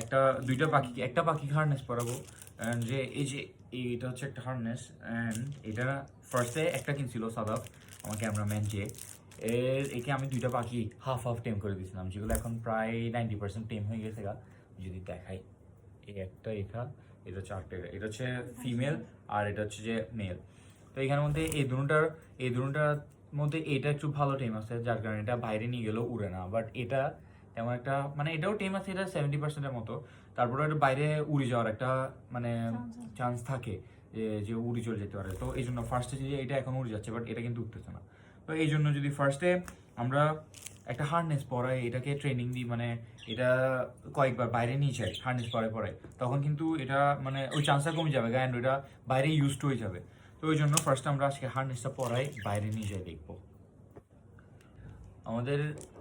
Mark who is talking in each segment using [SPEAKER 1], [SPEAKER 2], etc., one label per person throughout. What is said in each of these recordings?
[SPEAKER 1] একটা দুইটা পাখি একটা পাখি হারনেস পরাবো যে এই যে এটা হচ্ছে একটা হারনেস অ্যান্ড এটা ফার্স্টে একটা কিনছিল সাদাফ আমার ক্যামেরাম্যান যে একে আমি দুইটা পাখি হাফ হাফ টেম করে দিয়েছিলাম যেগুলো এখন প্রায় 90% টেম হয়ে গেছে গা যদি দেখাই এই একটা এটা এটা চারটে এটা হচ্ছে ফিমেল আর এটা হচ্ছে যে মেল তো এখানের মধ্যে এই দুটার মধ্যে এটা একটু ভালো টেম আছে যার কারণে এটা বাইরে নিয়ে গেলেও উড়ে না বাট এটা তেমন একটা মানে এটাও টেম আছে এটা 70%-এর মতো তারপরে এটা বাইরে উড়ে যাওয়ার একটা মানে চান্স থাকে যে উড়ে চলে যেতে পারে তো এই জন্য ফার্স্টে যে এটা এখন উড়ে যাচ্ছে বাট এটা কিন্তু উঠতেছে না তো এই জন্য যদি ফার্স্টে আমরা একটা হার্নেস পরাই এটাকে ট্রেনিং দিই মানে এটা কয়েকবার বাইরে নিয়ে যাই হার্নেস পরে তখন কিন্তু এটা মানে ওই চান্সটা কমে যাবে অ্যান্ড ওইটা বাইরে ইউজ হয়ে যাবে তো ওই জন্য ফার্স্ট আমরা আজকে হার্নেসটা পরাই বাইরে নিয়ে যাই দেখবো আমাদের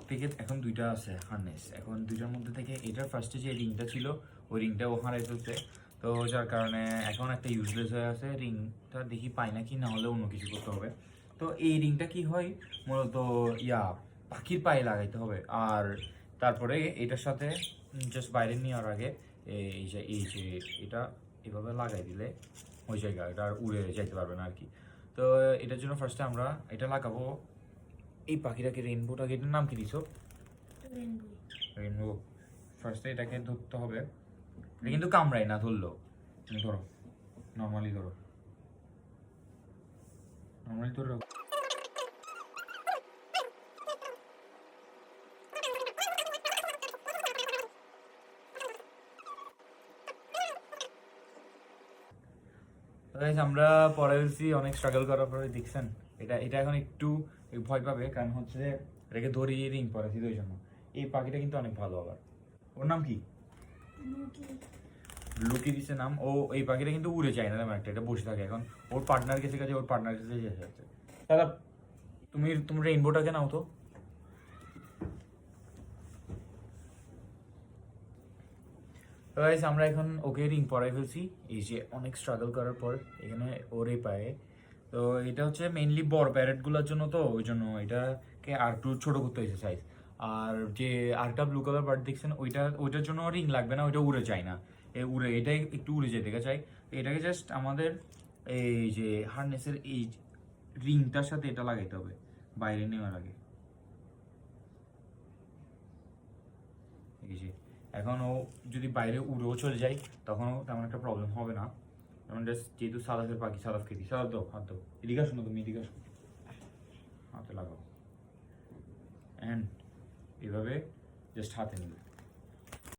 [SPEAKER 1] থেকে এখন দুইটা আছে হার্নেস এখন দুইটার মধ্যে থেকে এটার ফার্স্টে যে রিংটা ছিল ওই রিংটা ও হারাই ফেলছে তো যার কারণে এখন একটা ইউজলেস হয়ে আছে রিংটা দেখি পাই না কি না হলে অন্য কিছু করতে হবে তো এই রিংটা কি হয় মূলত পাখির পায়ে লাগাইতে হবে আর তারপরে এটার সাথে জাস্ট বাইরে নেওয়ার আগে এই যে এটা এভাবে লাগাই দিলে ওই জায়গা এটা আর উড়ে যাইতে পারবে না আর কি তো এটার জন্য ফার্স্টে আমরা এটা লাগাবো এই পাখিটাকে রেইনবোটাকে এটার নাম কি দিছো রেইনবো ফার্স্টে এটাকে ধরতে হবে এটা কিন্তু কামড়ায় না ধরলো ধরো নর্মালি ধরো আমরা পরে ফেলছি অনেক স্ট্রাগল করার পরে দেখছেন এটা এটা এখন একটু ভয় পাবে কারণ হচ্ছে এটাকে ধরিয়ে রিং পরাছি ওই জন্য এই পাখিটা কিন্তু অনেক ভালো আবার ওর নাম কি লুকি দিছে নাম ও এই পাখিটা কিন্তু উড়ে যায় না তেমন একটা এটা বসে থাকে এখন ওর পার্টনার কাছে ওর পার্টনার কাছে যাচ্ছে দাদা তুমি রেইনবোটাকে নাও তো আমরা এখন ওকে রিং পরাই ফেলছি এই যে অনেক স্ট্রাগল করার পর এখানে ওরে পায়ে তো এটা হচ্ছে মেইনলি বড় প্যারেটগুলোর জন্য তো ওই জন্য এটাকে আর একটু ছোটো করতে হয়েছে সাইজ আর যে আরেকটা ব্লু কালার বার্ড দেখছেন ওইটার জন্য রিং লাগবে না ওইটা উড়ে যায় না এটাই একটু উড়ে যেতে চাই এটাকে জাস্ট আমাদের এই যে হার্নেসের এই রিংটার সাথে এটা লাগাইতে হবে বাইরে নেওয়ার আগে এই যে এখন ও যদি বাইরে উড়েও চলে যায় তখনও তেমন একটা প্রবলেম হবে না যেমন জাস্ট যেহেতু সাদাফের পাখি সাদাফকে দিই সাদাফ দাও হাত দাও এদিকে আসো না তুমি এদিকে আসো হাতে লাগাও অ্যান্ড এভাবে জাস্ট হাতে নিবে